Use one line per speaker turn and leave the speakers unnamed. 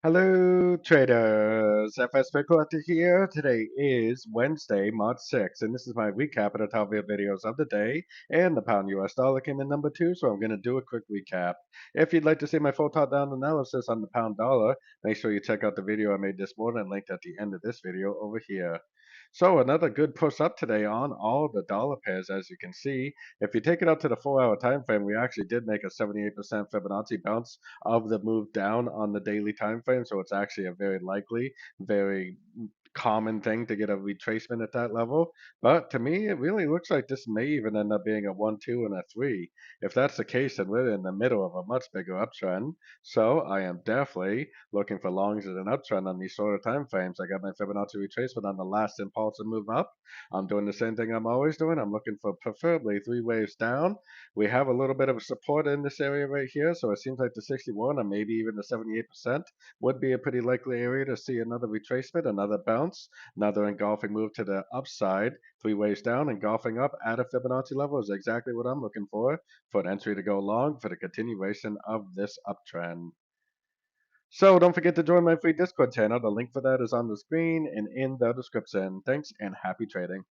Hello, traders. FX Pip Collector here. Today is Wednesday, March 6th, and this is my recap of the top videos of the day. And the pound US dollar came in number 2, so I'm going to do a quick recap. If you'd like to see my full top-down analysis on the pound dollar, make sure you check out the video I made this morning, linked at the end of this video over here. So another good push up today on all the dollar pairs, as you can see. If you take it out to the 4-hour time frame, we actually did make a 78% Fibonacci bounce of the move down on the daily time frame. So it's actually a very likely, very common thing to get a retracement at that level. But to me, it really looks like this may even end up being a 1, 2, and a 3. If that's the case, then we're in the middle of a much bigger uptrend. So I am definitely looking for longs in an uptrend on these shorter time frames. I got my Fibonacci retracement on the last impulsive move up. I'm doing the same thing I'm always doing. I'm looking for preferably 3 waves down. We have a little bit of support in this area right here, so it seems like the 61 or maybe even the 78% would be a pretty likely area to see another retracement, another bounce, another engulfing move to the upside. 3 waves down, engulfing up at a Fibonacci level is exactly what I'm looking for an entry to go long for the continuation of this uptrend. So don't forget to join my free Discord channel. The link for that is on the screen and in the description. Thanks and happy trading.